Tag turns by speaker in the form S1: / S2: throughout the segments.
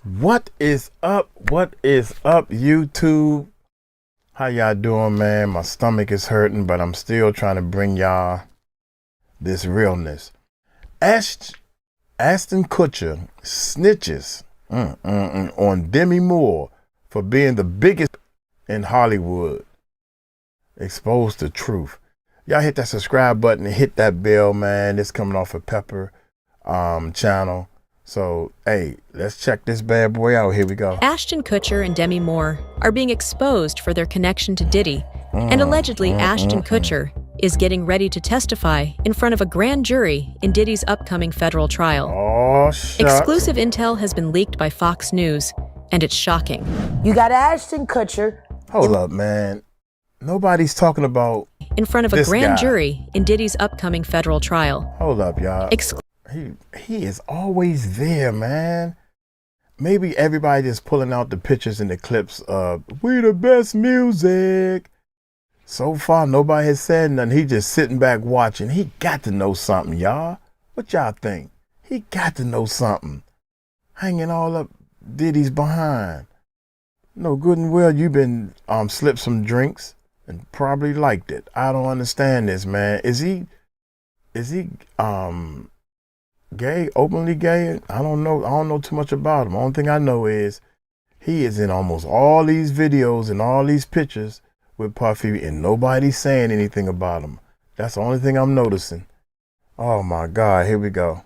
S1: What is up? What is up, YouTube? How y'all doing, man? My stomach is hurting, but I'm still trying to bring y'all this realness. Ashton Kutcher snitches on Demi Moore for being the biggest in Hollywood. Exposed the truth. Y'all hit that subscribe button and hit that bell, man. It's coming off of Pepper channel. So, hey, let's check this bad boy out. Here we go.
S2: Ashton Kutcher and Demi Moore are being exposed for their connection to Diddy, and allegedly Ashton Kutcher is getting ready to testify in front of a grand jury in Diddy's upcoming federal trial.
S1: Oh, shucks.
S2: Exclusive intel has been leaked by Fox News, and it's shocking.
S3: You got Ashton Kutcher.
S1: Hold up, man. Nobody's talking about
S2: in front of a
S1: this
S2: grand
S1: guy.
S2: jury in Diddy's upcoming federal trial.
S1: Hold up, y'all. He is always there, man. Maybe everybody just pulling out the pictures and the clips of "We the best music." So far, nobody has said nothing. He just sitting back watching. He got to know something, y'all. What y'all think? He got to know something. Hanging all up Diddy's behind. No good and well you been slipped some drinks and probably liked it. I don't understand this, man. Is he gay, openly gay? I don't know too much about him. Only thing I know is he is in almost all these videos and all these pictures with Puffy, and nobody's saying anything about him. That's the only thing I'm noticing. Oh my God, here we go.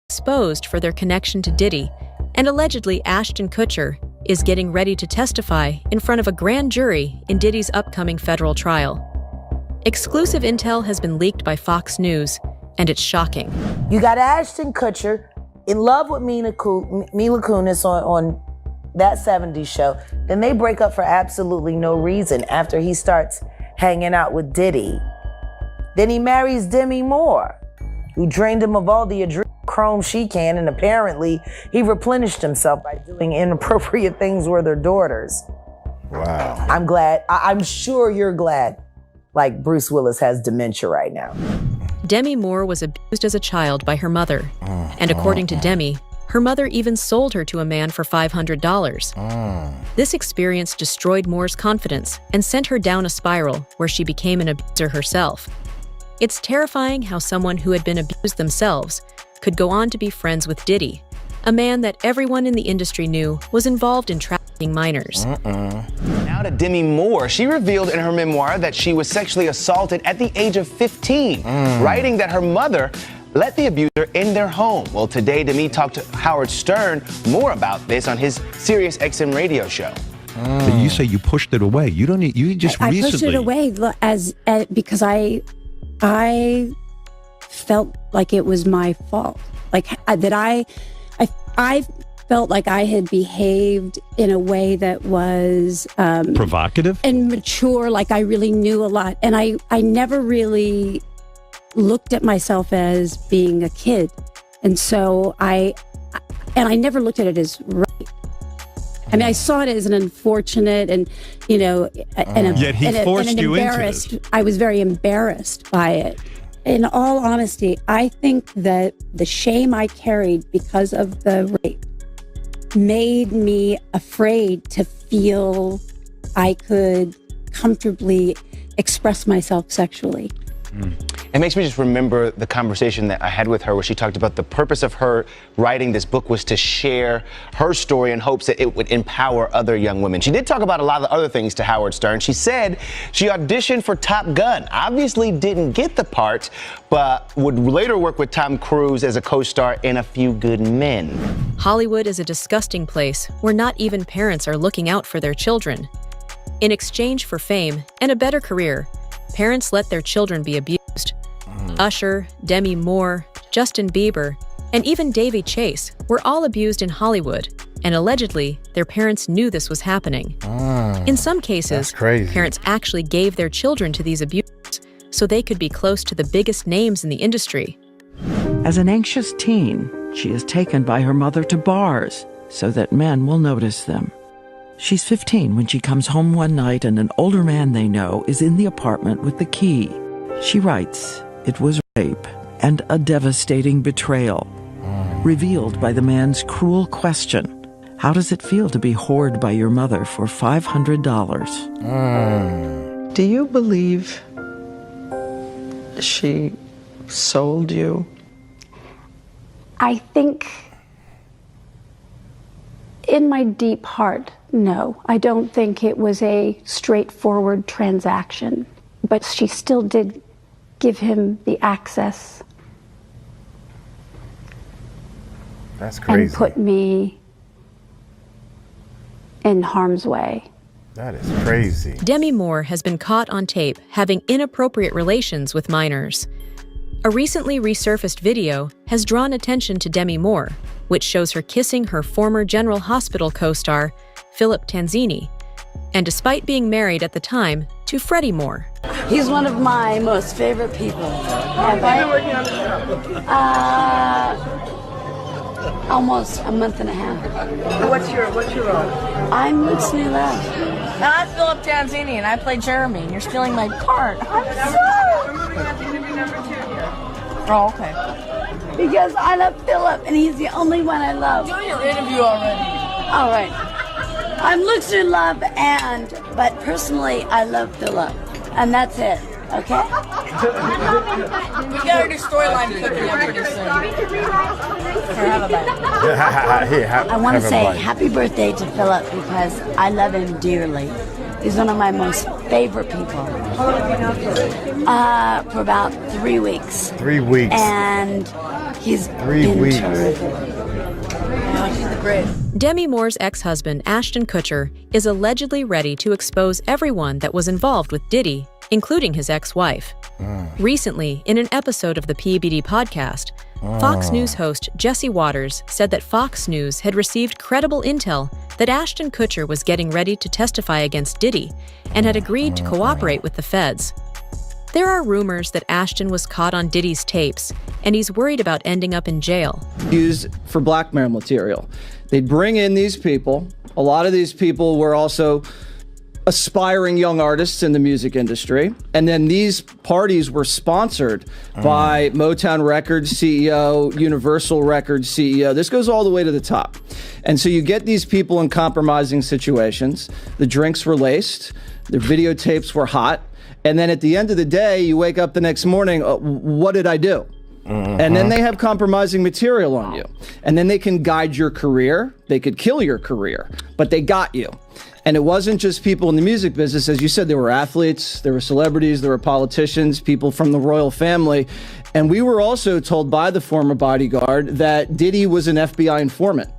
S2: Exposed for their connection to Diddy, and allegedly Ashton Kutcher is getting ready to testify in front of a grand jury in Diddy's upcoming federal trial. Exclusive intel has been leaked by Fox News, and it's shocking.
S3: You got Ashton Kutcher in love with Mila Kunis on that 70s show. Then they break up for absolutely no reason after he starts hanging out with Diddy. Then he marries Demi Moore, who drained him of all the adrenochrome she can, and apparently he replenished himself by doing inappropriate things with their daughters.
S1: Wow.
S3: I'm glad. I'm sure you're glad. Like Bruce Willis has dementia right now.
S2: Demi Moore was abused as a child by her mother, and according to Demi, her mother even sold her to a man for $500. This experience destroyed Moore's confidence and sent her down a spiral where she became an abuser herself. It's terrifying how someone who had been abused themselves could go on to be friends with Diddy, a man that everyone in the industry knew was involved in trafficking minors.
S4: Now to Demi Moore. She revealed in her memoir that she was sexually assaulted at the age of 15, writing that her mother let the abuser in their home. Well, today, Demi talked to Howard Stern more about this on his Sirius XM radio show.
S5: But you say you pushed it away. You don't need, you just
S6: I
S5: recently.
S6: pushed it away because I felt like it was my fault. Like that I felt like I had behaved in a way that was
S5: provocative
S6: and mature, like I really knew a lot. And I never really looked at myself as being a kid. And so I never looked at it as right. I mean, I saw it as an unfortunate and,
S5: Yet he forced you into this.
S6: I was very embarrassed by it. In all honesty, I think that the shame I carried because of the rape made me afraid to feel I could comfortably express myself sexually.
S4: It makes me just remember the conversation that I had with her where she talked about the purpose of her writing this book was to share her story in hopes that it would empower other young women. She did talk about a lot of the other things to Howard Stern. She said she auditioned for Top Gun, obviously didn't get the part, but would later work with Tom Cruise as a co-star in A Few Good Men.
S2: Hollywood is a disgusting place where not even parents are looking out for their children. In exchange for fame and a better career, parents let their children be abused. Usher, Demi Moore, Justin Bieber, and even Davy Chase were all abused in Hollywood, and allegedly, their parents knew this was happening. In some cases, parents actually gave their children to these abusers so they could be close to the biggest names in the industry.
S7: As an anxious teen, she is taken by her mother to bars so that men will notice them. She's 15 when she comes home one night and an older man they know is in the apartment with the key. She writes, it was rape and a devastating betrayal, revealed by the man's cruel question How does it feel to be whored by your mother for $500?
S8: Do you believe she sold you?
S6: I think in my deep heart, no. I don't think it was a straightforward transaction. But she still did give him the access.
S1: That's crazy.
S6: And put me in harm's way.
S1: That is crazy.
S2: Demi Moore has been caught on tape having inappropriate relations with minors. A recently resurfaced video has drawn attention to Demi Moore, which shows her kissing her former General Hospital co-star, Philip Tanzini, and despite being married at the time to Freddie Moore.
S6: He's one of my most favorite people. Almost a month and a half.
S3: What's your role?
S6: I'm Luke's new love.
S3: Now I'm Philip Tanzini and I play Jeremy and you're stealing my part. I'm sorry. Oh, okay.
S6: Because I love Philip and he's the only one I love.
S3: Do your interview already.
S6: All right. I'm Luke's new love, but personally, I love Philip, and that's it. Okay.
S3: We got our new storyline cooking up pretty soon. Here, have a bite.
S6: I want to say happy birthday to Philip because I love him dearly. He's one of my most favorite people. For about 3 weeks.
S1: 3 weeks.
S6: And he's been terrific.
S2: Demi Moore's ex-husband, Ashton Kutcher, is allegedly ready to expose everyone that was involved with Diddy, including his ex-wife. Recently, in an episode of the PBD podcast, Fox News host Jesse Waters said that Fox News had received credible intel that Ashton Kutcher was getting ready to testify against Diddy and had agreed to cooperate with the feds. There are rumors that Ashton was caught on Diddy's tapes, and he's worried about ending up in jail.
S9: Used for blackmail material. They'd bring in these people. A lot of these people were also aspiring young artists in the music industry. And then these parties were sponsored by Motown Records CEO, Universal Records CEO. This goes all the way to the top. And so you get these people in compromising situations. The drinks were laced. The videotapes were hot. And then at the end of the day, you wake up the next morning, what did I do? And then they have compromising material on you. And then they can guide your career. They could kill your career, but they got you. And it wasn't just people in the music business. As you said, there were athletes, there were celebrities, there were politicians, people from the royal family. And we were also told by the former bodyguard that Diddy was an FBI informant.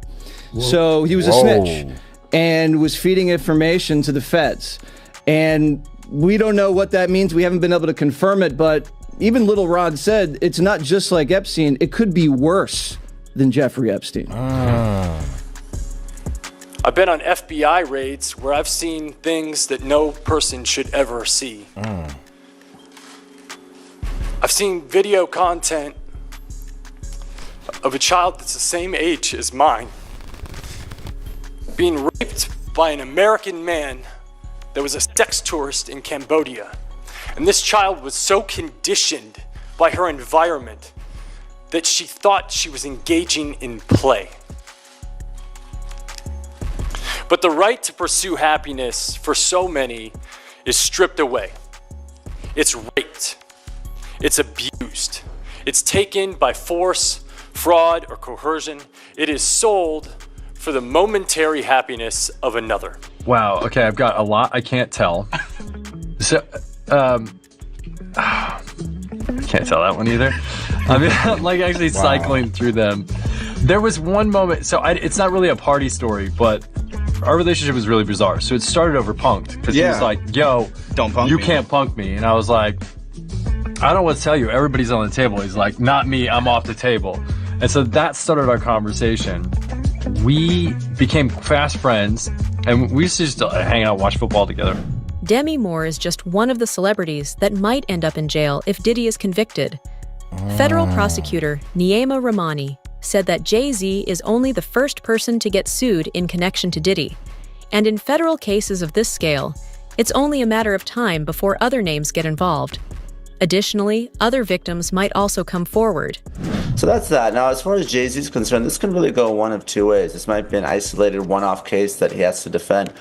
S9: Whoa. So he was a snitch and was feeding information to the feds. And we don't know what that means. We haven't been able to confirm it, but even Little Rod said it's not just like Epstein. It could be worse than Jeffrey Epstein.
S10: I've been on FBI raids where I've seen things that no person should ever see. I've seen video content of a child that's the same age as mine being raped by an American man that was a sex tourist in Cambodia. And this child was so conditioned by her environment that she thought she was engaging in play. But the right to pursue happiness for so many is stripped away. It's raped. It's abused. It's taken by force, fraud, or coercion. It is sold for the momentary happiness of another.
S11: Wow, okay, I've got a lot I can't tell. So, I can't tell that one either. I mean, I'm like actually cycling through them. There was one moment, so it's not really a party story, but our relationship was really bizarre. So it started over punked, because he was like, yo, don't punk me. Can't punk me. And I was like, I don't know what to tell you. Everybody's on the table. He's like, not me, I'm off the table. And so that started our conversation. We became fast friends, and we used to just hang out, watch football together.
S2: Demi Moore is just one of the celebrities that might end up in jail if Diddy is convicted. Federal prosecutor Niema Rahmani said that Jay-Z is only the first person to get sued in connection to Diddy. And in federal cases of this scale, it's only a matter of time before other names get involved. Additionally, other victims might also come forward.
S12: So that's that. Now, as far as Jay-Z's concerned, this can really go one of two ways. This might be an isolated one-off case that he has to defend,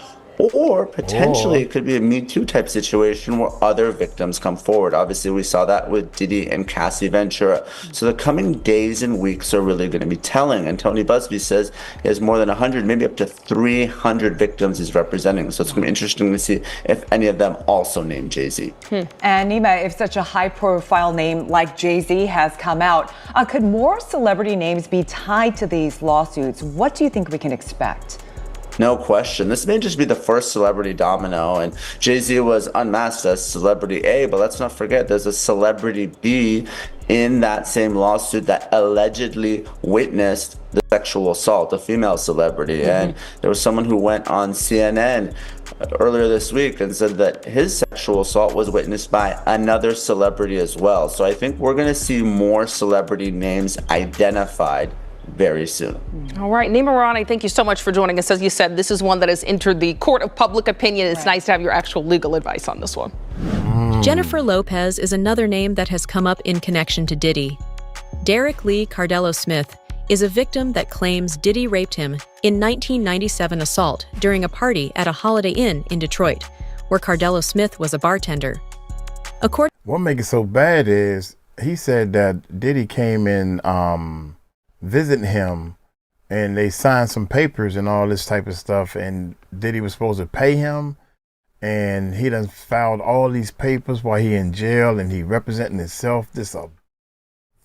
S12: or potentially it could be a Me Too type situation where other victims come forward. Obviously, we saw that with Diddy and Cassie Ventura. So the coming days and weeks are really going to be telling. And Tony Busby says he has more than 100, maybe up to 300 victims he's representing. So it's going to be interesting to see if any of them also name Jay-Z.
S13: And Nima, if such a high-profile name like Jay-Z has come out, could more celebrity names be tied to these lawsuits? What do you think we can expect?
S12: No question. This may just be the first celebrity domino, and Jay-Z was unmasked as celebrity A, but let's not forget there's a celebrity B in that same lawsuit that allegedly witnessed the sexual assault, a female celebrity. And there was someone who went on CNN earlier this week and said that his sexual assault was witnessed by another celebrity as well. So I think we're going to see more celebrity names identified very soon.
S14: All right, Nima Rani, thank you so much for joining us. As you said, this is one that has entered the court of public opinion. It's nice to have your actual legal advice on this one.
S2: Jennifer Lopez is another name that has come up in connection to Diddy. Derek Lee Cardello Smith is a victim that claims Diddy raped him in 1997 assault during a party at a Holiday Inn in Detroit, where Cardello Smith was a bartender.
S1: What makes it so bad is he said that Diddy came in visiting him and they signed some papers and all this type of stuff, and Diddy was supposed to pay him, and he done filed all these papers while he in jail and he representing himself. This is a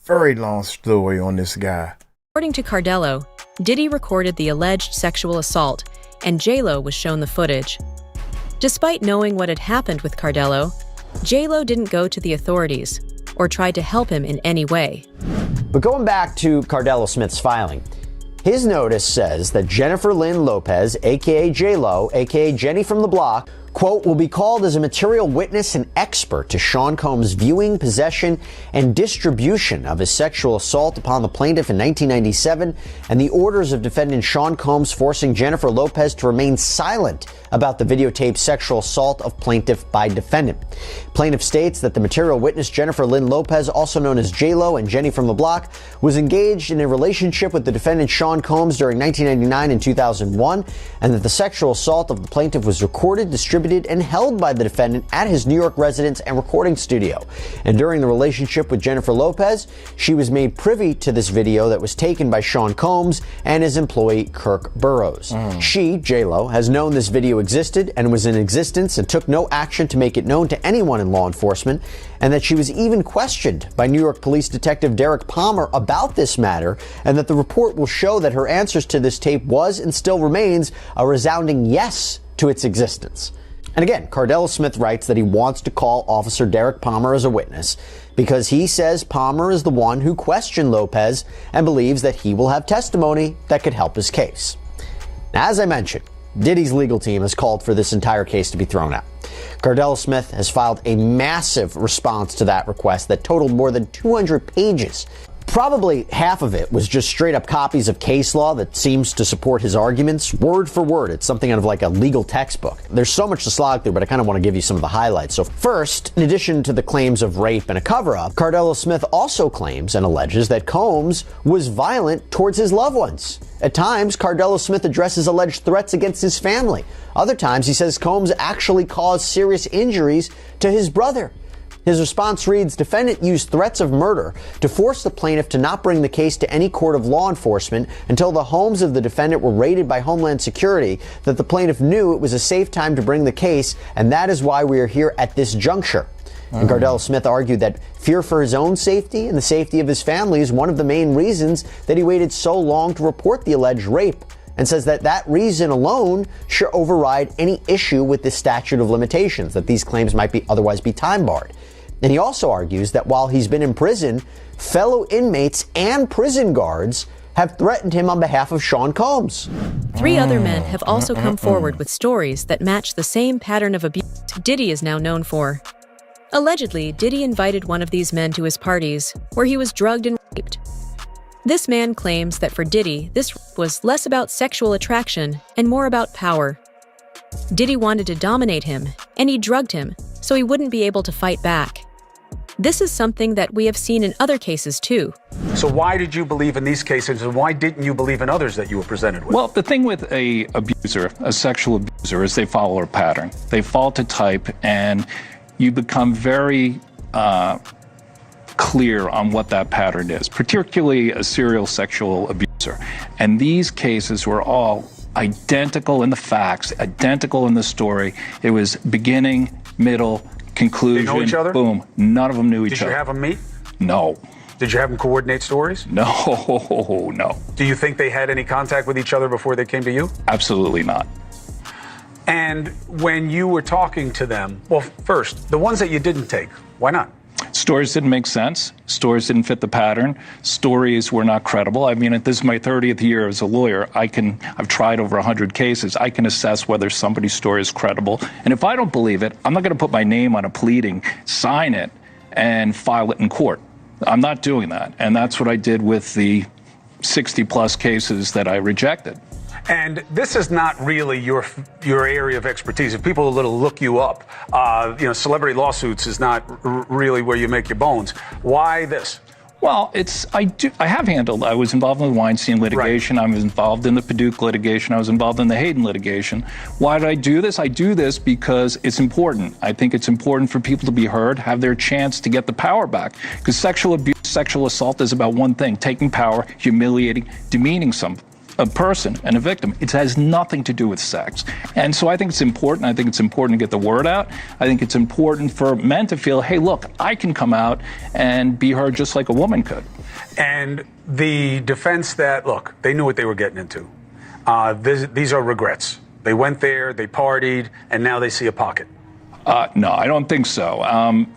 S1: very long story on this guy.
S2: According to Cardello, Diddy recorded the alleged sexual assault and J-Lo was shown the footage. Despite knowing what had happened with Cardello, J-Lo didn't go to the authorities or tried to help him in any way.
S15: But going back to Cardello Smith's filing, his notice says that Jennifer Lynn Lopez, a.k.a. J-Lo, a.k.a. Jenny from the Block, quote, will be called as a material witness and expert to Sean Combs' viewing, possession, and distribution of his sexual assault upon the plaintiff in 1997 and the orders of defendant Sean Combs forcing Jennifer Lopez to remain silent about the videotaped sexual assault of plaintiff by defendant. Plaintiff states that the material witness Jennifer Lynn Lopez, also known as J-Lo and Jenny from the Block, was engaged in a relationship with the defendant Sean Combs during 1999 and 2001, and that the sexual assault of the plaintiff was recorded, distributed, and held by the defendant at his New York residence and recording studio. And during the relationship with Jennifer Lopez, she was made privy to this video that was taken by Sean Combs and his employee Kirk Burrows. She, J-Lo, has known this video existed and was in existence and took no action to make it known to anyone in law enforcement, and that she was even questioned by New York Police Detective Derek Palmer about this matter, and that the report will show that her answers to this tape was and still remains a resounding yes to its existence. And again, Cardello Smith writes that he wants to call Officer Derek Palmer as a witness because he says Palmer is the one who questioned Lopez and believes that he will have testimony that could help his case. Now, as I mentioned, Diddy's legal team has called for this entire case to be thrown out. Cardello Smith has filed a massive response to that request that totaled more than 200 pages. Probably half of it was just straight up copies of case law that seems to support his arguments, word for word. It's something out of like a legal textbook. There's so much to slog through, but I kind of want to give you some of the highlights. So first, in addition to the claims of rape and a cover-up, Cardello Smith also claims and alleges that Combs was violent towards his loved ones. At times, Cardello Smith addresses alleged threats against his family. Other times, he says Combs actually caused serious injuries to his brother. His response reads, defendant used threats of murder to force the plaintiff to not bring the case to any court of law enforcement until the homes of the defendant were raided by Homeland Security, that the plaintiff knew it was a safe time to bring the case, and that is why we are here at this juncture. And Cardello Smith argued that fear for his own safety and the safety of his family is one of the main reasons that he waited so long to report the alleged rape, and says that that reason alone should override any issue with the statute of limitations, that these claims might be otherwise be time barred. And he also argues that while he's been in prison, fellow inmates and prison guards have threatened him on behalf of Sean Combs.
S2: 3 other men have also come forward with stories that match the same pattern of abuse Diddy is now known for. Allegedly, Diddy invited one of these men to his parties, where he was drugged and raped. This man claims that for Diddy, this was less about sexual attraction and more about power. Diddy wanted to dominate him, and he drugged him, so he wouldn't be able to fight back. This is something that we have seen in other cases too.
S16: So why did you believe in these cases, and why didn't you believe in others that you were presented with?
S17: Well, the thing with a abuser, a sexual abuser, is they follow a pattern. They fall to type, and you become very clear on what that pattern is, particularly a serial sexual abuser. And these cases were all identical in the facts, identical in the story. It was beginning, middle, conclusion.
S16: They know each other?
S17: Boom. None of them knew each other.
S16: Did you have them meet?
S17: No.
S16: Did you have them coordinate stories?
S17: No, no.
S16: Do you think they had any contact with each other before they came to you?
S17: Absolutely not.
S16: And when you were talking to them, well, first, the ones that you didn't take, why not?
S17: Stories didn't make sense. Stories didn't fit the pattern. Stories were not credible. I mean, this is my 30th year as a lawyer. I've tried over 100 cases. I can assess whether somebody's story is credible. And if I don't believe it, I'm not going to put my name on a pleading, sign it, and file it in court. I'm not doing that. And that's what I did with the 60-plus cases that I rejected.
S16: And this is not really your area of expertise. If people look you up, celebrity lawsuits is not really where you make your bones. Why this?
S17: Well, I was involved in the Weinstein litigation. Right. I was involved in the Paducah litigation. I was involved in the Hayden litigation. Why did I do this? I do this because it's important. I think it's important for people to be heard, have their chance to get the power back. Because sexual abuse, sexual assault is about one thing: taking power, humiliating, demeaning a person and a victim. It has nothing to do with sex. And so I think it's important. I think it's important to get the word out. I think it's important for men to feel, hey, look, I can come out and be heard just like a woman could.
S16: And the defense that, look, they knew what they were getting into. These are regrets. They went there, they partied, and now they see a pocket.
S17: No, I don't think so.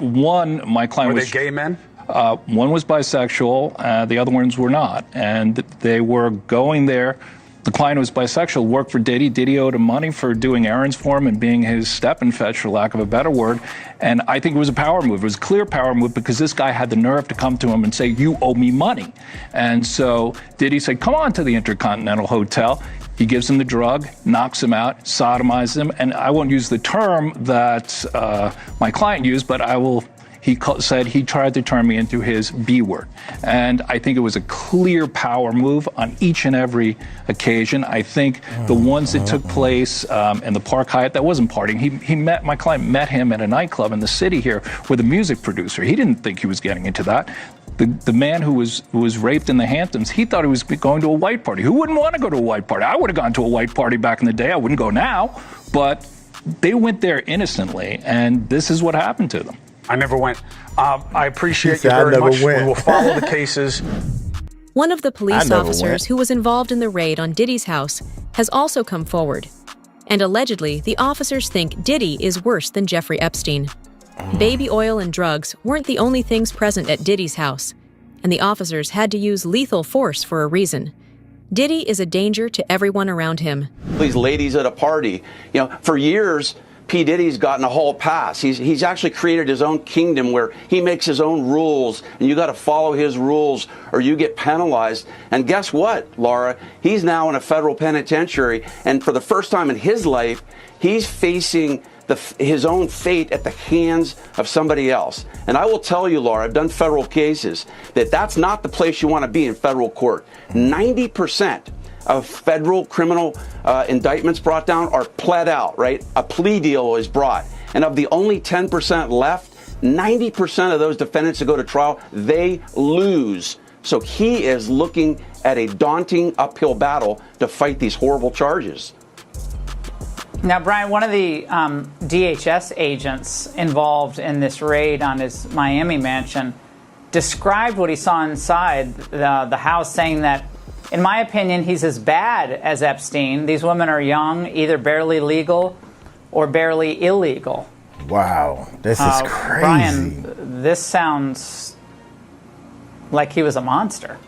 S17: One, my client
S16: was... Were they gay men?
S17: One was bisexual, the other ones were not. And they were going there. The client was bisexual, worked for Diddy. Diddy owed him money for doing errands for him and being his step-and-fetch, for lack of a better word. And I think it was a power move. It was a clear power move because this guy had the nerve to come to him and say, you owe me money. And so Diddy said, come on to the Intercontinental Hotel. He gives him the drug, knocks him out, sodomizes him. And I won't use the term that my client used, but he said he tried to turn me into his B word. And I think it was a clear power move on each and every occasion. I think the ones that took place in the Park Hyatt, that wasn't partying. My client met him at a nightclub in the city here with a music producer. He didn't think he was getting into that. The man who was raped in the Hamptons, he thought he was going to a white party. Who wouldn't want to go to a white party? I would have gone to a white party back in the day. I wouldn't go now. But they went there innocently, and this is what happened to them.
S16: I never went. I appreciate you very much. We will follow the cases.
S2: One of the police officers who was involved in the raid on Diddy's house has also come forward. And allegedly, the officers think Diddy is worse than Jeffrey Epstein. Baby oil and drugs weren't the only things present at Diddy's house, and the officers had to use lethal force for a reason. Diddy is a danger to everyone around him.
S18: These ladies at a party, for years, P. Diddy's gotten a hall pass. He's actually created his own kingdom where he makes his own rules, and you got to follow his rules or you get penalized. And guess what, Laura? He's now in a federal penitentiary, and for the first time in his life, he's facing his own fate at the hands of somebody else. And I will tell you, Laura, I've done federal cases, that's not the place you want to be in federal court. 90% of federal criminal indictments brought down are pled out, right? A plea deal is brought. And of the only 10% left, 90% of those defendants that go to trial, they lose. So he is looking at a daunting uphill battle to fight these horrible charges.
S19: Now, Brian, one of the DHS agents involved in this raid on his Miami mansion described what he saw inside the house, saying that, in my opinion, he's as bad as Epstein. These women are young, either barely legal or barely illegal.
S1: Wow, this is crazy.
S19: Brian, this sounds like he was a monster.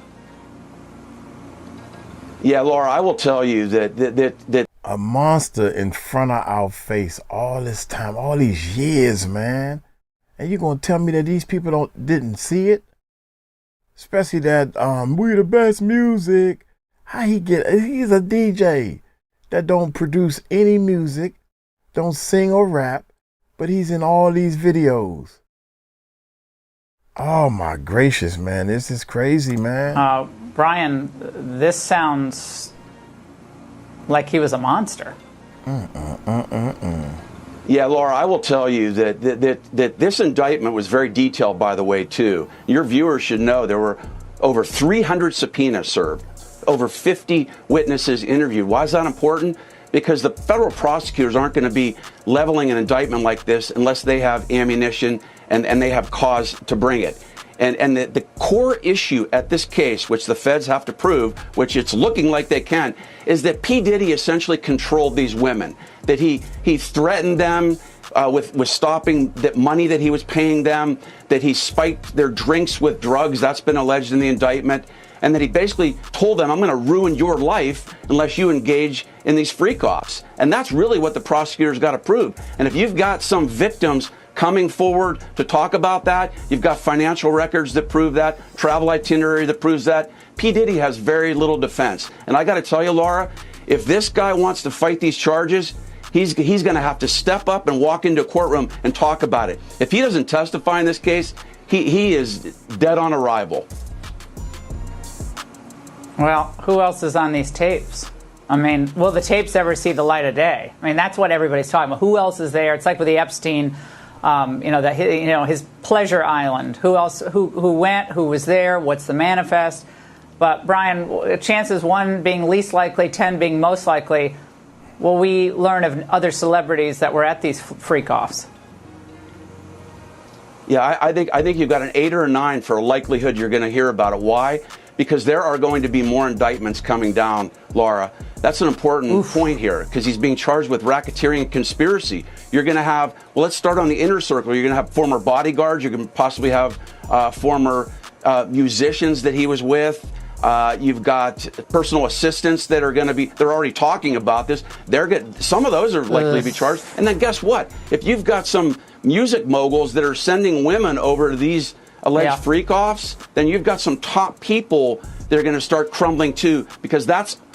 S18: Yeah, Laura, I will tell you that
S1: a monster in front of our face all this time, all these years, man. And you're gonna tell me that these people didn't see it? Especially that we the best music. He's a DJ that don't produce any music, don't sing or rap, but he's in all these videos. Oh my gracious, man. This is crazy, man.
S19: Brian, this sounds like he was a monster.
S18: Yeah, Laura, I will tell you that this indictment was very detailed, by the way, too. Your viewers should know there were over 300 subpoenas served, over 50 witnesses interviewed. Why is that important? Because the federal prosecutors aren't going to be leveling an indictment like this unless they have ammunition and they have cause to bring it. And the core issue at this case, which the feds have to prove, which it's looking like they can, is that P. Diddy essentially controlled these women, that he threatened them with stopping the money that he was paying them, that he spiked their drinks with drugs, that's been alleged in the indictment, and that he basically told them, I'm going to ruin your life unless you engage in these freak-offs. And that's really what the prosecutors got to prove. And if you've got some victims coming forward to talk about that, you've got financial records that prove that, travel itinerary that proves that, P. Diddy has very little defense. And I got to tell you, Laura, if this guy wants to fight these charges, he's going to have to step up and walk into a courtroom and talk about it. If he doesn't testify in this case, he is dead on arrival.
S19: Well, who else is on these tapes? I mean, will the tapes ever see the light of day? I mean, that's what everybody's talking about. Who else is there? It's like with the Epstein, his pleasure island. Who else? Who went? Who was there? What's the manifest? But Brian, chances 1 being least likely, 10 being most likely. Will we learn of other celebrities that were at these freak-offs?
S18: Yeah, I think you've got an 8 or a 9 for a likelihood you're going to hear about it. Why? Because there are going to be more indictments coming down, Laura. That's an important point here, because he's being charged with racketeering and conspiracy. You're going to have, well, let's start on the inner circle. You're going to have former bodyguards. You're going to possibly have former musicians that he was with. You've got personal assistants that are going to be, they're already talking about this. Some of those are likely to be charged. And then guess what? If you've got some music moguls that are sending women over to these alleged freak-offs, then you've got some top people that are going to start crumbling too, because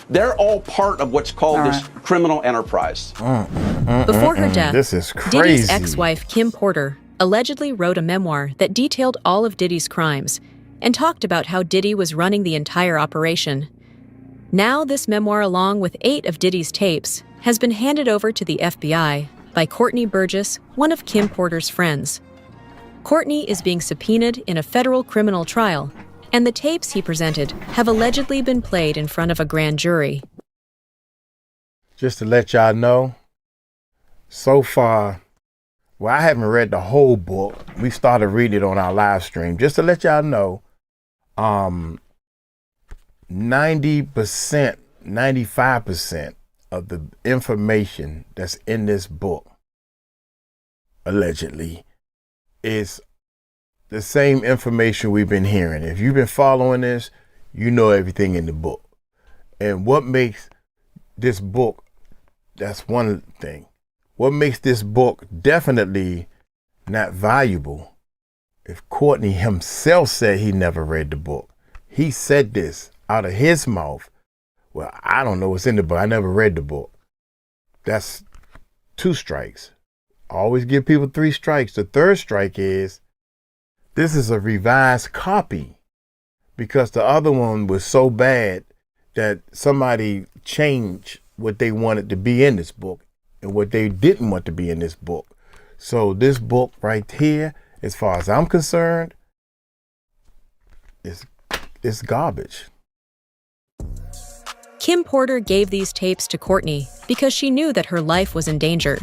S18: they're all part of what's called this criminal enterprise.
S2: Before her death,
S1: this is crazy.
S2: Diddy's ex-wife, Kim Porter, allegedly wrote a memoir that detailed all of Diddy's crimes and talked about how Diddy was running the entire operation. Now this memoir, along with 8 of Diddy's tapes, has been handed over to the FBI by Courtney Burgess, one of Kim Porter's friends. Courtney is being subpoenaed in a federal criminal trial, and the tapes he presented have allegedly been played in front of a grand jury.
S1: Just to let y'all know, so far, well, I haven't read the whole book. We started reading it on our live stream. Just to let y'all know, 90%, 95% of the information that's in this book, allegedly, is the same information we've been hearing. If you've been following this, you know everything in the book. And what makes this book, that's one thing. What makes this book definitely not valuable, if Courtney himself said he never read the book. He said this out of his mouth. Well, I don't know what's in the book. I never read the book. That's 2 strikes. Always give people 3 strikes. The 3rd strike is, this is a revised copy, because the other one was so bad that somebody changed what they wanted to be in this book and what they didn't want to be in this book. So this book right here, as far as I'm concerned, is garbage.
S2: Kim Porter gave these tapes to Courtney because she knew that her life was in danger.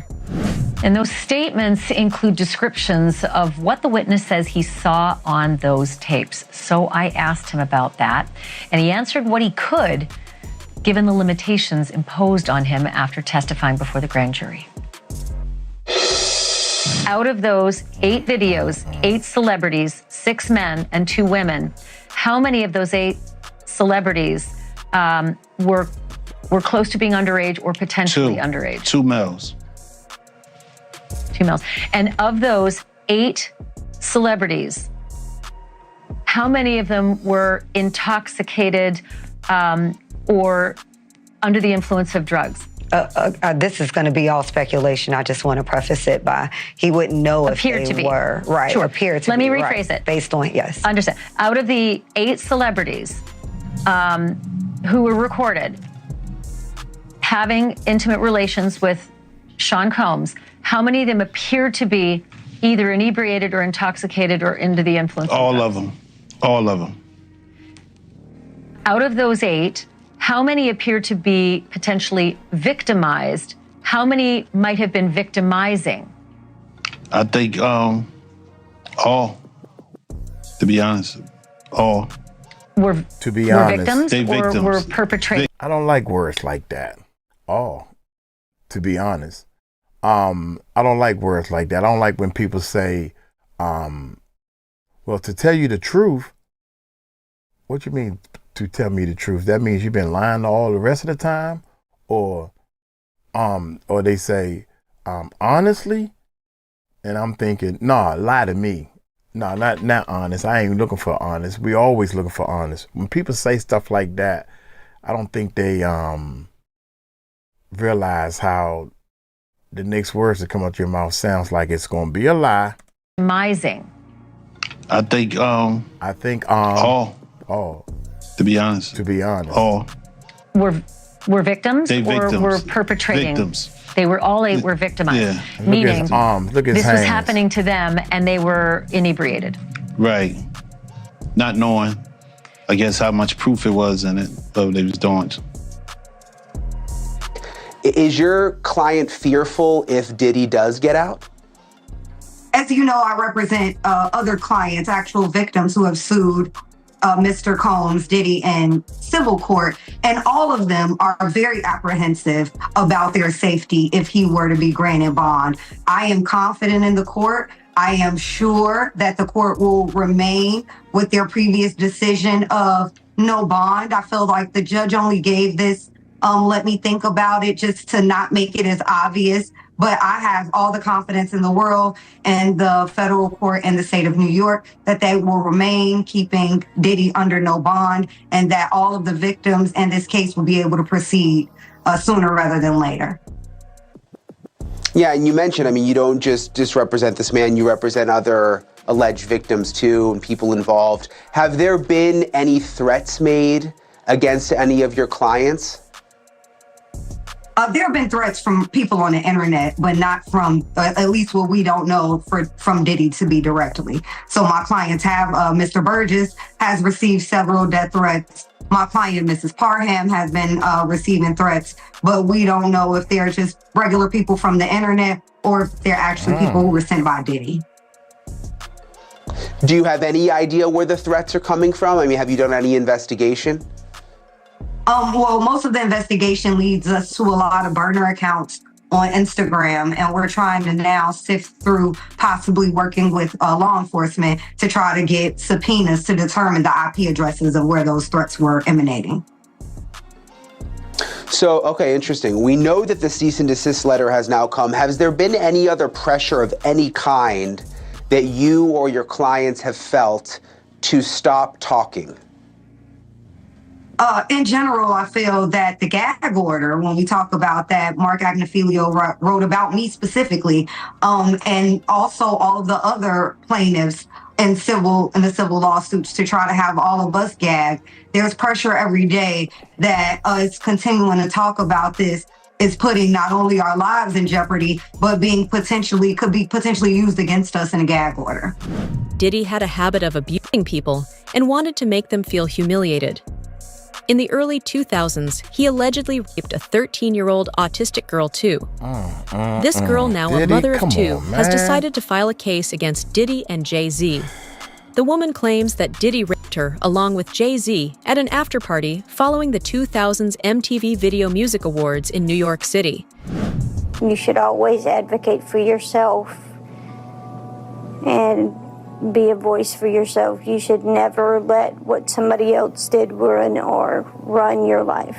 S20: And those statements include descriptions of what the witness says he saw on those tapes. So I asked him about that, and he answered what he could, given the limitations imposed on him after testifying before the grand jury. Out of those 8 videos, 8 celebrities, 6 men and 2 women, how many of those 8 celebrities were close to being underage or potentially underage?
S21: 2 males.
S20: 2 males. And of those 8 celebrities, how many of them were intoxicated or under the influence of drugs?
S21: this is going to be all speculation. I just want to preface it by he wouldn't know if
S20: Appear
S21: they
S20: to be.
S21: were. Right.
S20: Sure.
S21: Appear to
S20: Let
S21: be.
S20: me rephrase
S21: right.
S20: it.
S21: Based on, yes.
S20: Understand. Out of the 8 celebrities who were recorded having intimate relations with Sean Combs, how many of them appear to be either inebriated or intoxicated or under the influence?
S22: All of them. All of them.
S20: Out of those 8, how many appear to be potentially victimized? How many might have been victimizing?
S22: I think all, to be honest, all.
S1: To be
S20: were
S1: honest,
S20: victims
S22: They
S20: or
S22: victims.
S20: were perpetrators?
S1: I don't like words like that. All. To be honest. I don't like words like that. I don't like when people say, well, to tell you the truth. What you mean to tell me the truth? That means you've been lying all the rest of the time? Or they say, honestly? And I'm thinking, nah, lie to me. No, not honest. I ain't looking for honest. We always looking for honest. When people say stuff like that, I don't think they realize how the next words that come out your mouth sounds like it's going to be a lie.
S20: Victimizing.
S22: I think
S1: all.
S22: To be honest.
S1: To be honest.
S22: All.
S20: Were victims
S22: They
S20: or
S22: victims.
S20: were perpetrating?
S22: Victims.
S20: They were all 8 were victimized.
S22: Yeah.
S20: Meaning
S1: Look at his
S20: this was
S1: hands.
S20: happening to them and they were inebriated.
S22: Right. Not knowing, I guess, how much proof it was in it, but they was doing.
S23: Is your client fearful if Diddy does get out?
S24: As you know, I represent other clients, actual victims who have sued Mr. Combs, Diddy, in civil court, and all of them are very apprehensive about their safety if he were to be granted bond. I am confident in the court. I am sure that the court will remain with their previous decision of no bond. I feel like the judge only gave this, let me think about it, just to not make it as obvious. But I have all the confidence in the world and the federal court and the state of New York that they will remain keeping Diddy under no bond and that all of the victims in this case will be able to proceed sooner rather than later.
S23: Yeah, and you mentioned, I mean, you don't just represent this man, you represent other alleged victims too and people involved. Have there been any threats made against any of your clients?
S24: There have been threats from people on the internet, but not from, at least what we don't know, from Diddy to be directly. So my clients have, Mr. Burgess has received several death threats. My client, Mrs. Parham, has been receiving threats, but we don't know if they're just regular people from the internet or if they're actually people who were sent by Diddy.
S23: Do you have any idea where the threats are coming from? I mean, have you done any investigation?
S24: Well, most of the investigation leads us to a lot of burner accounts on Instagram, and we're trying to now sift through possibly working with law enforcement to try to get subpoenas to determine the IP addresses of where those threats were emanating.
S23: So, okay, interesting. We know that the cease and desist letter has now come. Has there been any other pressure of any kind that you or your clients have felt to stop talking?
S24: In general, I feel that the gag order, when we talk about that, Mark Agnifilio wrote about me specifically, and also all of the other plaintiffs in the civil lawsuits to try to have all of us gagged. There's pressure every day that us continuing to talk about this is putting not only our lives in jeopardy, but could be potentially used against us in a gag order.
S2: Diddy had a habit of abusing people and wanted to make them feel humiliated. In the early 2000s, he allegedly raped a 13-year-old autistic girl, too. This girl, now a mother of 2, has decided to file a case against Diddy and Jay-Z. The woman claims that Diddy raped her along with Jay-Z at an after-party following the 2000s MTV Video Music Awards in New York City.
S25: You should always advocate for yourself and be a voice for yourself. You should never let what somebody else did ruin or run your life.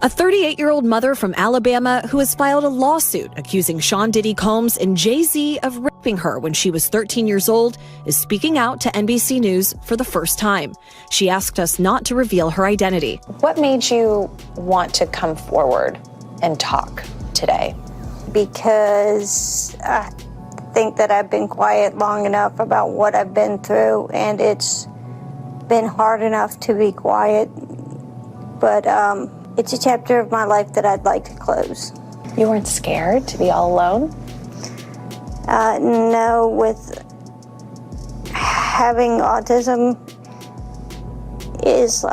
S26: A 38-year-old mother from Alabama who has filed a lawsuit accusing Sean Diddy Combs and Jay-Z of raping her when she was 13 years old is speaking out to NBC News for the first time. She asked us not to reveal her identity.
S27: What made you want to come forward and talk?
S26: today?
S25: Because I think that I've been quiet long enough about what I've been through, and it's been hard enough to be quiet. But it's a chapter of my life that I'd like to close.
S26: You weren't scared to be all alone?
S25: No, with having autism is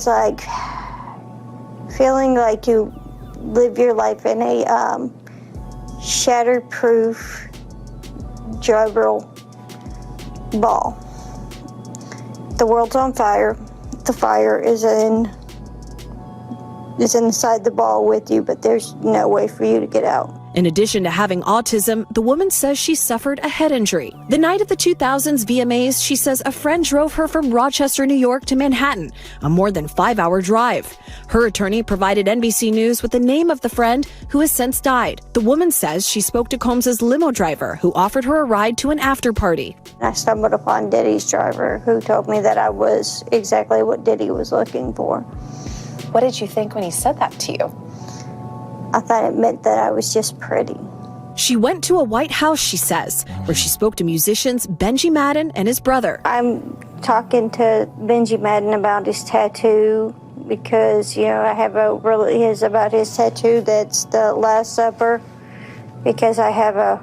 S25: like feeling like you live your life in a shatterproof gerbil ball. The world's on fire. The fire is inside the ball with you, but there's no way for you to get out.
S26: In addition to having autism, the woman says she suffered a head injury. The night of the 2000s VMAs, she says a friend drove her from Rochester, New York to Manhattan, a more than 5-hour drive. Her attorney provided NBC News with the name of the friend who has since died. The woman says she spoke to Combs's limo driver, who offered her a ride to an after party.
S25: I stumbled upon Diddy's driver, who told me that I was exactly what Diddy was looking for.
S26: What did you think when he said that to you?
S25: I thought it meant that I was just pretty.
S26: She went to a White House, she says, where she spoke to musicians Benji Madden and his brother.
S25: I'm talking to Benji Madden about his tattoo because, I have about his tattoo that's the Last Supper, because I have a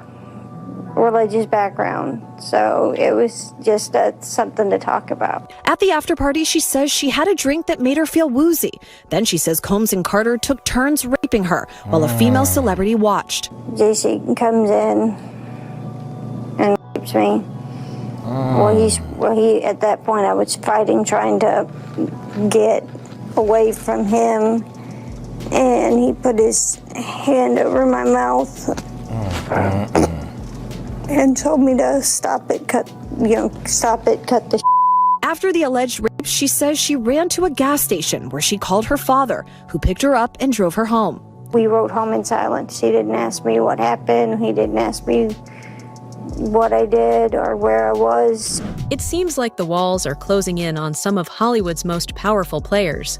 S25: religious background. So it was just something to talk about.
S26: At the after party, she says she had a drink that made her feel woozy. Then she says Combs and Carter took turns raping her while a female celebrity watched.
S25: JC comes in and rapes me. Well, at that point I was fighting, trying to get away from him, and he put his hand over my mouth and told me to stop it, cut the
S26: After the alleged rape, she says she ran to a gas station where she called her father, who picked her up and drove her home.
S25: We rode home in silence. He didn't ask me what happened. He didn't ask me what I did or where I was.
S2: It seems like the walls are closing in on some of Hollywood's most powerful players.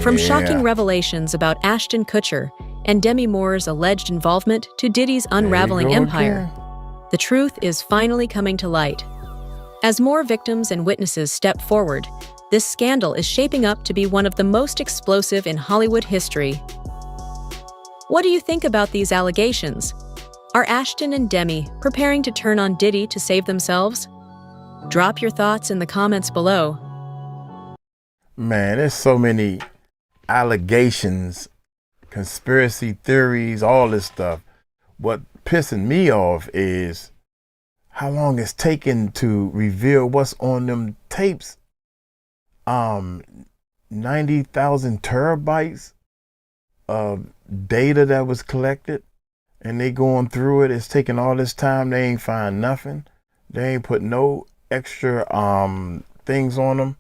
S2: From shocking revelations about Ashton Kutcher and Demi Moore's alleged involvement to Diddy's unraveling empire, the truth is finally coming to light. As more victims and witnesses step forward, this scandal is shaping up to be one of the most explosive in Hollywood history. What do you think about these allegations? Are Ashton and Demi preparing to turn on Diddy to save themselves? Drop your thoughts in the comments below.
S1: Man, there's so many allegations, conspiracy theories, all this stuff. What pissing me off is how long it's taken to reveal what's on them tapes. 90,000 terabytes of data that was collected, and they going through it. It's taking all this time. They ain't find nothing. They ain't put no extra things on them,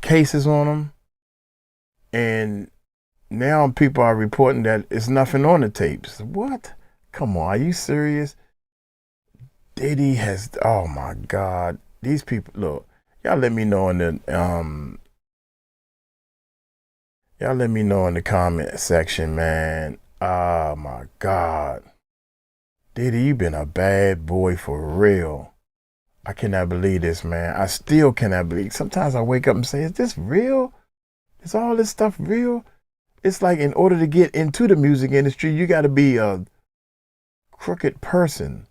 S1: cases on them. And now people are reporting that it's nothing on the tapes. What? Come on, are you serious? Diddy has, oh my God. These people, look, y'all let me know in the comment section, man. Oh my God. Diddy, you been a bad boy for real. I cannot believe this, man. I still cannot believe. Sometimes I wake up and say, is this real? Is all this stuff real? It's like in order to get into the music industry, you got to be a crooked person.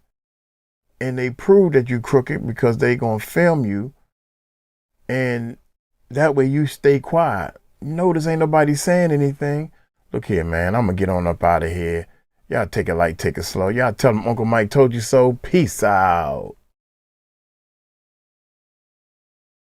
S1: And they prove that you crooked because they going to film you. And that way you stay quiet. You notice ain't nobody saying anything. Look here, man. I'm going to get on up out of here. Y'all take it light, take it slow. Y'all tell them Uncle Mike told you so. Peace out.